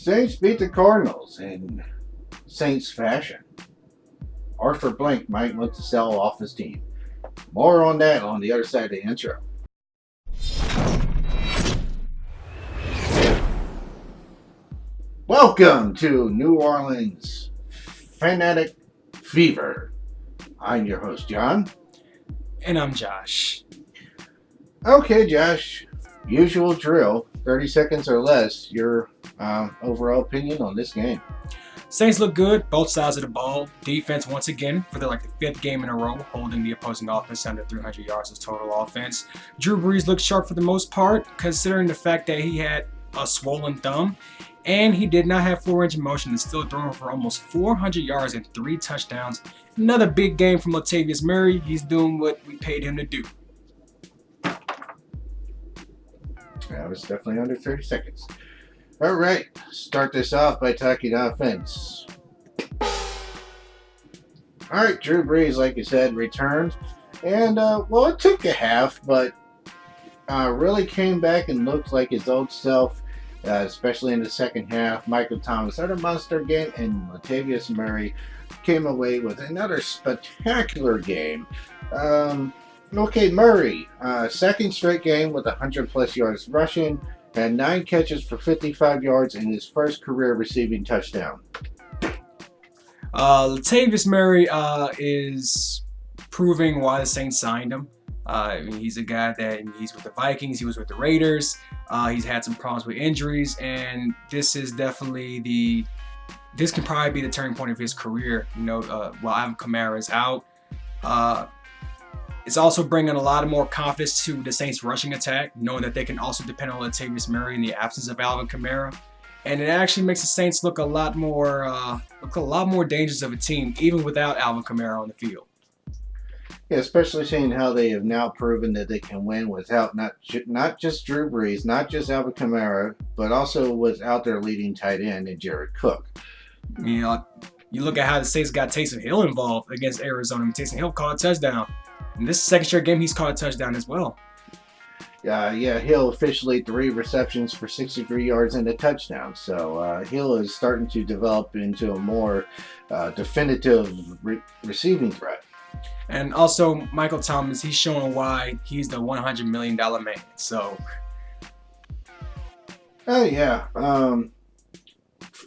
Saints beat the Cardinals in Saints fashion. Arthur Blank might want to sell off his team. More on that on the other side of the intro. Welcome to New Orleans Fanatic Fever. I'm your host, John. And I'm Josh. Okay, Josh. Usual drill. 30 seconds or less. Your overall opinion on this game. Saints look good, both sides of the ball. Defense, once again, for the fifth game in a row, holding the opposing offense under 300 yards of total offense. Drew Brees looked sharp for the most part, considering the fact that he had a swollen thumb, and he did not have full range of motion and still throwing for almost 400 yards and 3 touchdowns. Another big game from Latavius Murray. He's doing what we paid him to do. That was definitely under 30 seconds. All right, start this off by talking offense. All right, Drew Brees, like you said, returned. And, it took a half, but really came back and looked like his old self, especially in the second half. Michael Thomas had a monster game, and Latavius Murray came away with another spectacular game. Murray, second straight game with 100-plus yards rushing, had 9 catches for 55 yards in his first career receiving touchdown. Latavius Murray is proving why the Saints signed him. He's a guy that he's with the Vikings, he was with the Raiders. He's had some problems with injuries, and this is definitely this can probably be the turning point of his career. While Alvin Kamara is out. It's also bringing a lot of more confidence to the Saints' rushing attack, knowing that they can also depend on Latavius Murray in the absence of Alvin Kamara, and it actually makes the Saints look a lot more dangerous of a team, even without Alvin Kamara on the field. Yeah, especially seeing how they have now proven that they can win without not just Drew Brees, not just Alvin Kamara, but also without their leading tight end and Jared Cook. You look at how the Saints got Taysom Hill involved against Arizona. Taysom Hill caught a touchdown. In this second straight game, he's caught a touchdown as well. Hill officially 3 receptions for 63 yards and a touchdown. So Hill is starting to develop into a more definitive receiving threat. And also, Michael Thomas, he's showing why he's the $100 million man. So.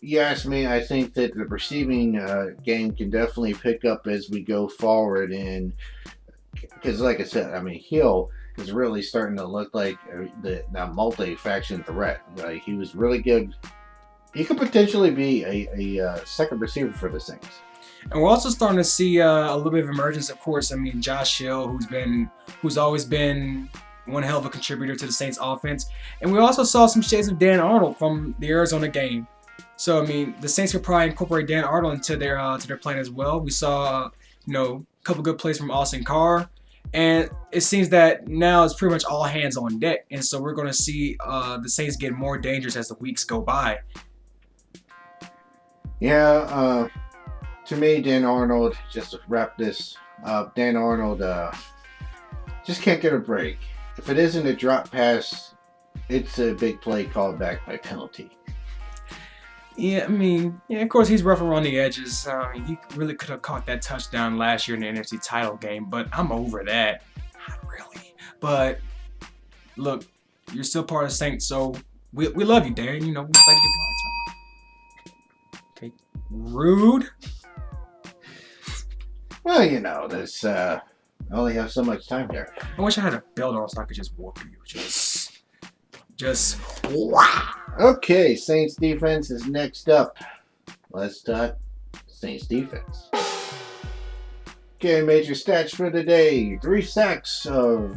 You asked me, I think that the receiving game can definitely pick up as we go forward. Because, like I said, Hill is really starting to look like the multi-faction threat. He was really good. He could potentially be a second receiver for the Saints. And we're also starting to see a little bit of emergence, of course. Josh Hill, who's always been one hell of a contributor to the Saints offense. And we also saw some shades of Dan Arnold from the Arizona game. So, the Saints could probably incorporate Dan Arnold into their plan as well. We saw, a couple good plays from Austin Carr. And it seems that now it's pretty much all hands on deck. And so we're going to see the Saints get more dangerous as the weeks go by. Yeah, to me, Dan Arnold, just to wrap this up, Dan Arnold just can't get a break. If it isn't a drop pass, it's a big play called back by penalty. Yeah, of course he's rough around the edges. He really could have caught that touchdown last year in the NFC title game, but I'm over that. Not really. But look, you're still part of the Saints, so we love you, Dan. We'd like to give you all the time. Okay, rude. Well, there's I only have so much time here. I wish I had a belt on so I could just whoop you. Just wow. Okay, Saints defense is next up. Let's talk Saints defense. Okay, major stats for the day. 3 sacks of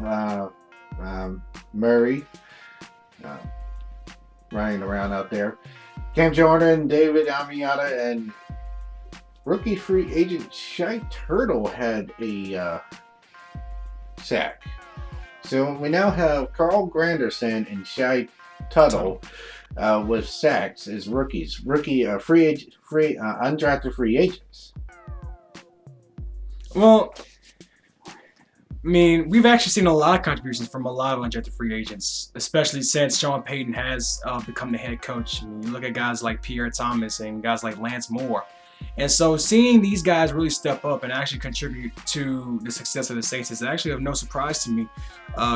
Murray running around out there. Cam Jordan, David Amiata, and rookie free agent Shy Turtle had a sack. So we now have Carl Granderson and Shy Tuttle with sacks as rookies. Undrafted free agents. Well, I mean, we've actually seen a lot of contributions from a lot of undrafted free agents, especially since Sean Payton has become the head coach. I mean, you look at guys like Pierre Thomas and guys like Lance Moore. And so seeing these guys really step up and actually contribute to the success of the Saints is actually of no surprise to me,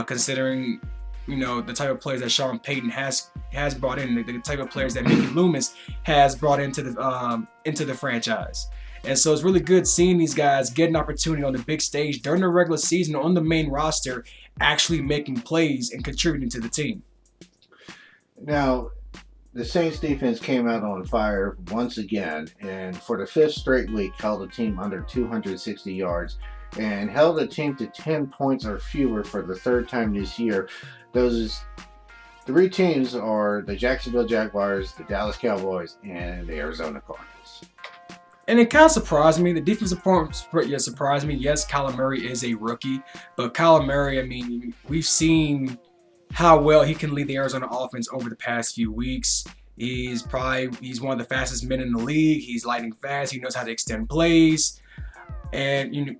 considering the type of players that Sean Payton has brought in, the type of players that Mickey Loomis has brought into the franchise. And so it's really good seeing these guys get an opportunity on the big stage during the regular season on the main roster, actually making plays and contributing to the team. Now, the Saints defense came out on fire once again, and for the 5th straight week held a team under 260 yards and held a team to 10 points or fewer for the 3rd time this year. Those 3 teams are the Jacksonville Jaguars, the Dallas Cowboys, and the Arizona Cardinals. And it kind of surprised me. The defensive part surprised me. Yes, Kyler Murray is a rookie, but Kyler Murray, I mean, we've seen how well he can lead the Arizona offense over the past few weeks. He's one of the fastest men in the league. He's lightning fast. He knows how to extend plays. And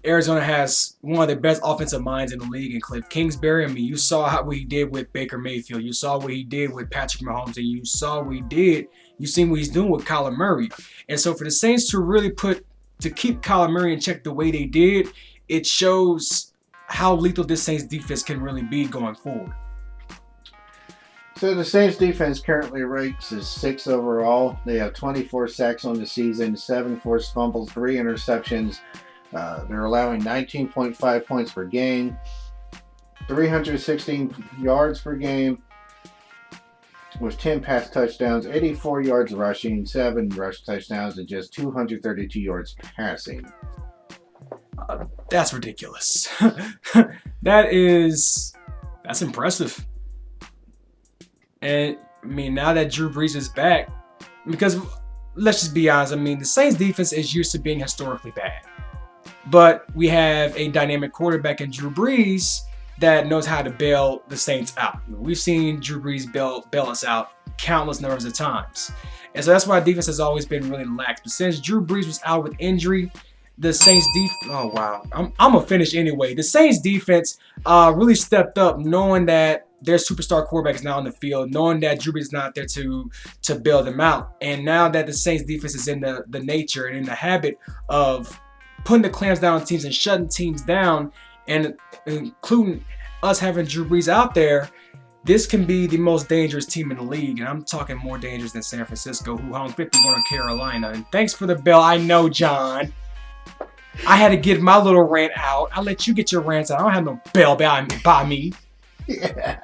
Arizona has one of the best offensive minds in the league in Cliff Kingsbury. I mean, you saw what he did with Baker Mayfield. You saw what he did with Patrick Mahomes. And you saw what he did. You've seen what he's doing with Kyler Murray. And so for the Saints to really keep Kyler Murray in check the way they did, it shows how lethal this Saints defense can really be going forward. So the Saints defense currently ranks as 6th overall. They have 24 sacks on the season, 7 forced fumbles, 3 interceptions. They're allowing 19.5 points per game, 316 yards per game, with 10 pass touchdowns, 84 yards rushing, 7 rush touchdowns, and just 232 yards passing. That's ridiculous. That's impressive. And I mean, now that Drew Brees is back, because let's just be honest, I mean, the Saints defense is used to being historically bad. But we have a dynamic quarterback in Drew Brees that knows how to bail the Saints out. We've seen Drew Brees bail us out countless numbers of times. And so that's why defense has always been really lax. But since Drew Brees was out with injury, the Saints I'm going to finish anyway. The Saints defense really stepped up, knowing that their superstar quarterback is now on the field, knowing that Drew Brees is not there to bail them out. And now that the Saints defense is in the nature and in the habit of putting the clamps down on teams and shutting teams down, and including us having Drew Brees out there, this can be the most dangerous team in the league. And I'm talking more dangerous than San Francisco, who hung 51 on Carolina. And thanks for the bell. I know, John. I had to get my little rant out. I'll let you get your rants out. I don't have no bell by me. Yeah.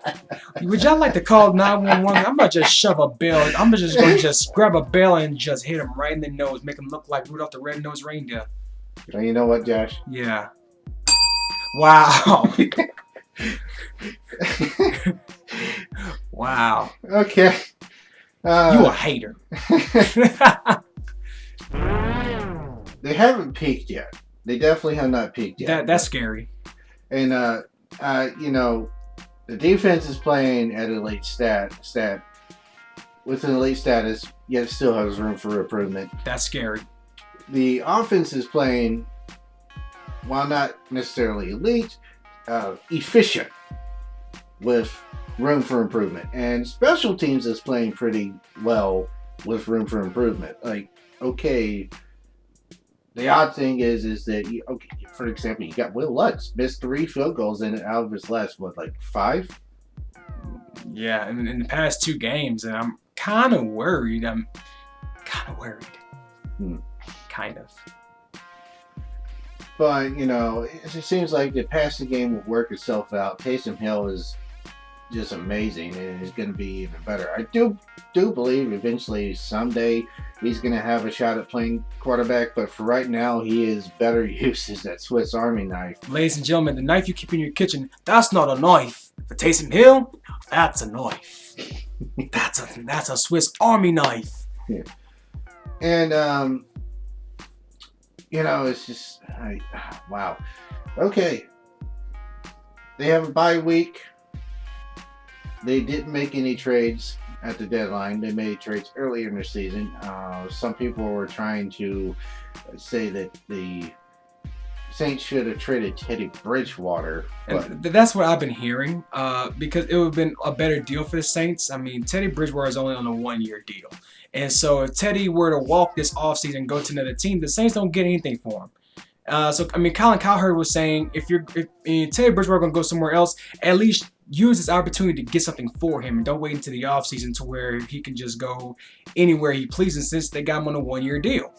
Would y'all like to call 911? I'm going to just shove a bell. I'm just going to just grab a bell and just hit him right in the nose. Make him look like Rudolph the Red-Nosed Reindeer. Well, you know what, Josh? Yeah. Wow. Wow. Okay. You a hater. They haven't peaked yet. They definitely have not peaked yet. That's scary. And the defense is playing at elite with an elite status, yet it still has room for improvement. That's scary. The offense is playing, while not necessarily elite, efficient, with room for improvement. And special teams is playing pretty well with room for improvement. Like, okay, the odd thing is that, for example, you got Will Lutz missed 3 field goals and out of his last, 5? Yeah, in the past 2 games, and I'm kind of worried. Kind of. But, it seems like the passing game will work itself out. Taysom Hill is just amazing, and is going to be even better. I do believe eventually, someday, he's going to have a shot at playing quarterback, but for right now, he is better used as that Swiss Army knife. Ladies and gentlemen, the knife you keep in your kitchen, that's not a knife. For Taysom Hill, that's a knife. That's a Swiss Army knife. Yeah. And, it's just, wow. Okay. They have a bye week. They didn't make any trades at the deadline. They made trades earlier in the season. Some people were trying to say that the Saints should have traded Teddy Bridgewater. But And that's what I've been hearing, because it would have been a better deal for the Saints. I mean, Teddy Bridgewater is only on a 1-year deal. And so if Teddy were to walk this offseason and go to another team, the Saints don't get anything for him. Colin Cowherd was saying if Teddy Bridgewater going to go somewhere else, at least use this opportunity to get something for him and don't wait until the offseason to where he can just go anywhere he pleases since they got him on a 1-year deal.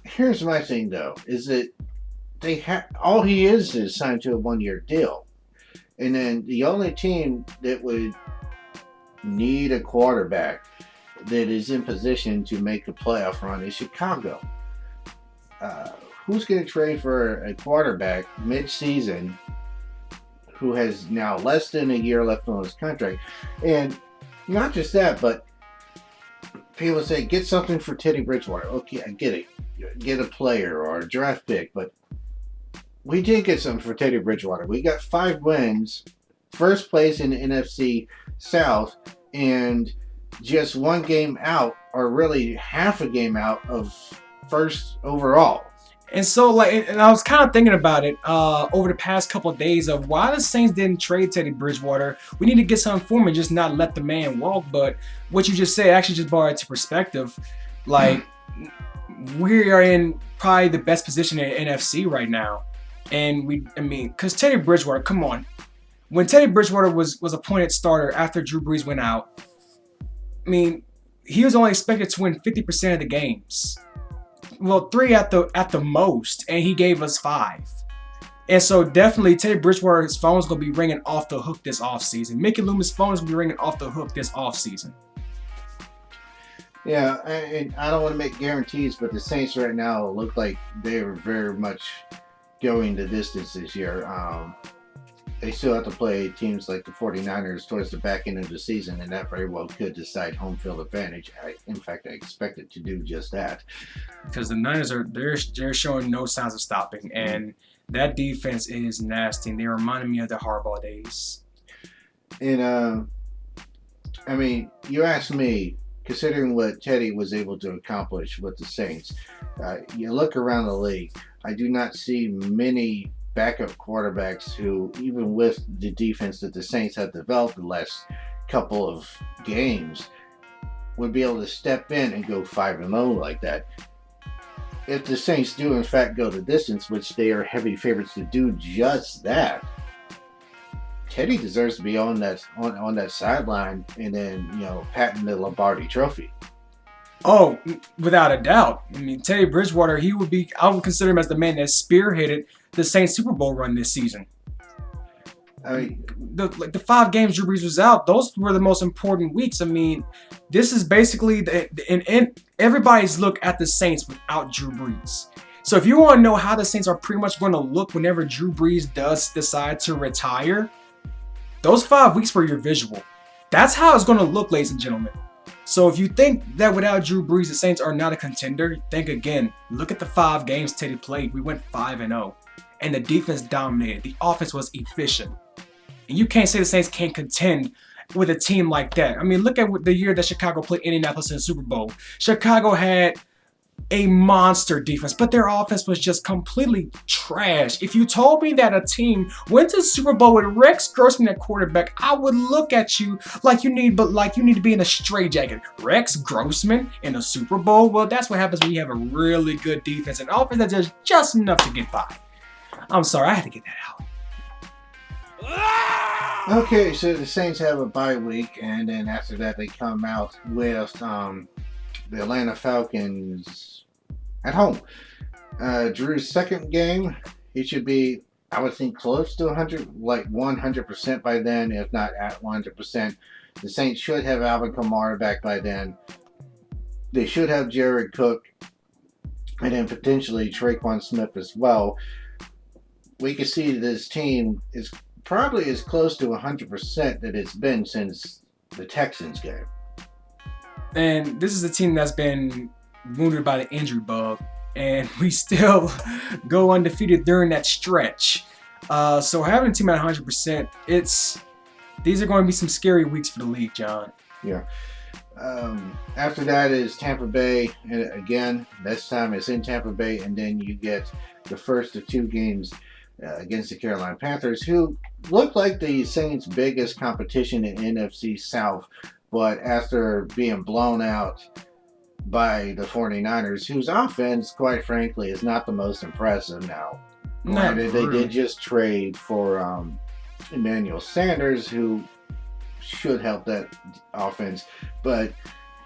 here's my thing, though, is that all he is signed to a 1-year deal. And then the only team that would need a quarterback that is in position to make a playoff run is Chicago. Who's going to trade for a quarterback mid-season who has now less than a year left on his contract? And not just that, but people say, get something for Teddy Bridgewater. Okay, I get it. Get a player or a draft pick, but we did get something for Teddy Bridgewater. We got 5 wins, first place in the NFC South, and just 1 game out, or really half a game out of first overall. And so, and I was kind of thinking about it over the past couple of days of why the Saints didn't trade Teddy Bridgewater. We need to get something for him and just not let the man walk. But what you just said actually just brought it to perspective. Like, we are in probably the best position in NFC right now. And because Teddy Bridgewater, come on. When Teddy Bridgewater was appointed starter after Drew Brees went out, he was only expected to win 50% of the games. Well, 3 at the most, and he gave us 5. And so definitely Teddy Bridgewater's phone is going to be ringing off the hook this offseason. Mickey Loomis' phone is going to be ringing off the hook this offseason. Yeah, and I don't want to make guarantees, but the Saints right now look like they're very much going the distance this year. They still have to play teams like the 49ers towards the back end of the season, and that very well could decide home field advantage. In fact, I expect it to do just that. Because the Niners they're showing no signs of stopping, and that defense is nasty. And they reminded me of the Harbaugh days. And you asked me, considering what Teddy was able to accomplish with the Saints, you look around the league, I do not see many backup quarterbacks who, even with the defense that the Saints have developed the last couple of games, would be able to step in and go 5-0 like that. If the Saints do in fact go the distance, which they are heavy favorites to do just that, Teddy deserves to be on that sideline and then patting the Lombardi Trophy. Oh, without a doubt. Teddy Bridgewater, I would consider him as the man that spearheaded the Saints Super Bowl run this season. The 5 games Drew Brees was out, those were the most important weeks. This is basically everybody's look at the Saints without Drew Brees. So if you want to know how the Saints are pretty much going to look whenever Drew Brees does decide to retire, those 5 weeks were your visual. That's how it's going to look, ladies and gentlemen. So if you think that without Drew Brees, the Saints are not a contender, think again. Look at the 5 games Teddy played. We went 5-0. And the defense dominated. The offense was efficient. And you can't say the Saints can't contend with a team like that. Look at the year that Chicago played Indianapolis in the Super Bowl. Chicago had a monster defense, but their offense was just completely trash. If you told me that a team went to the Super Bowl with Rex Grossman at quarterback, I would look at you like you need to be in a straitjacket. Rex Grossman in a Super Bowl? Well, that's what happens when you have a really good defense and offense that does just enough to get by. I'm sorry, I had to get that out. Okay, so the Saints have a bye week, and then after that they come out with the Atlanta Falcons at home. Drew's second game, he should be, I would think, close to 100% by then, if not at 100%. The Saints should have Alvin Kamara back by then. They should have Jared Cook, and then potentially Traquan Smith as well. We can see this team is probably as close to 100% that it's been since the Texans game. And this is a team that's been wounded by the injury bug, and we still go undefeated during that stretch. So having a team at 100%, these are going to be some scary weeks for the league, John. Yeah. After that is Tampa Bay, and again, this time it's in Tampa Bay, and then you get the first of 2 games against the Carolina Panthers, who looked like the Saints' biggest competition in NFC South, but after being blown out by the 49ers, whose offense, quite frankly, is not the most impressive now. Granted, they did just trade for Emmanuel Sanders, who should help that offense, but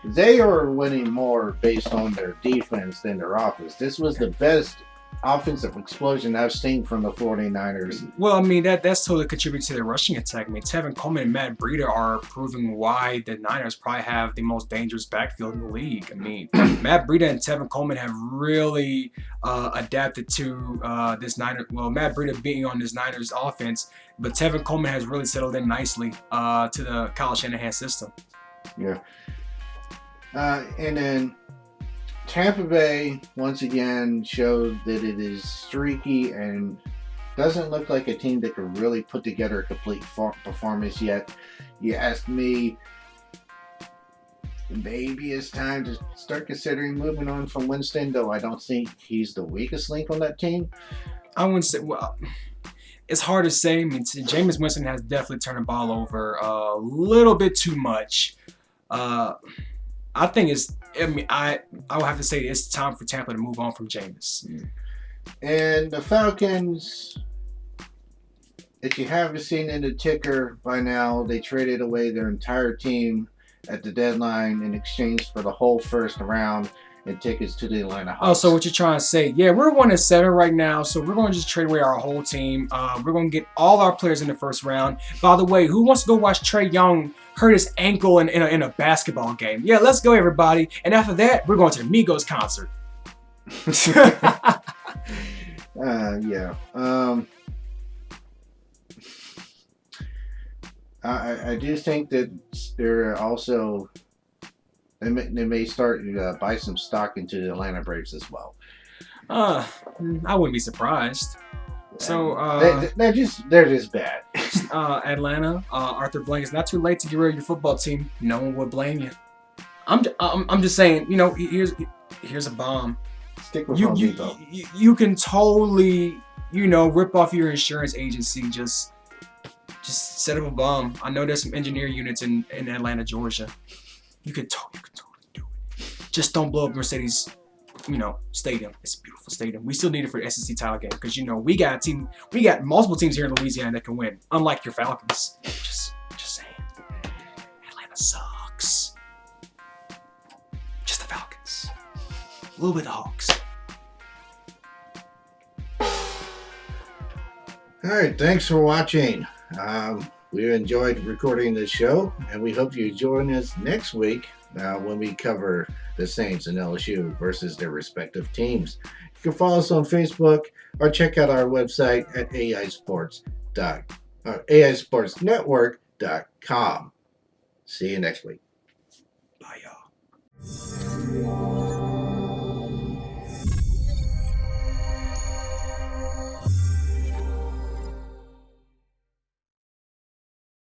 they are winning more based on their defense than their offense. This was the best offensive explosion I've seen from the 49ers. Well, I mean, that's totally contributed to their rushing attack. I mean, Tevin Coleman and Matt Breida are proving why the Niners probably have the most dangerous backfield in the league. I mean, Matt Breida and Tevin Coleman have really adapted to this Niners. Well, Matt Breida being on this Niners offense, but Tevin Coleman has really settled in nicely to the Kyle Shanahan system. Yeah. And then Tampa Bay, once again, showed that it is streaky and doesn't look like a team that could really put together a complete performance yet. You asked me, maybe it's time to start considering moving on from Winston, though I don't think he's the weakest link on that team. I wouldn't say, well, it's hard to say. I mean, Jameis Winston has definitely turned the ball over a little bit too much. I think I would have to say it's time for Tampa to move on from Jameis. And the Falcons, if you haven't seen in the ticker by now, they traded away their entire team at the deadline in exchange for the whole first round and tickets to the Atlanta Hawks. Oh, so what you're trying to say? Yeah, we're 1-7 right now, so we're going to just trade away our whole team. We're going to get all our players in the first round. By the way, who wants to go watch Trae Young hurt his ankle in a basketball game? Yeah, let's go, everybody. And after that, we're going to the Migos concert. Yeah. I do think that they're also they may start to buy some stock into the Atlanta Braves as well. I wouldn't be surprised. So they're just bad. Atlanta, Arthur Blank, it's not too late to get rid of your football team. No one would blame you. I'm just saying, you know, here's a bomb. Stick with you can totally, you know, rip off your insurance agency. Just set up a bomb. I know there's some engineer units in Atlanta, Georgia. You can totally do it. Just don't blow up Mercedes, you know, stadium. It's a beautiful stadium. We still need it for the SEC title game because, you know, we got multiple teams here in Louisiana that can win. Unlike your Falcons. Just saying. Atlanta sucks. Just the Falcons. A little bit of the Hawks. All right, thanks for watching. We enjoyed recording this show, and we hope you join us next week when we cover the Saints and LSU versus their respective teams. You can follow us on Facebook or check out our website at aisportsnetwork.com. See you next week. Bye, y'all.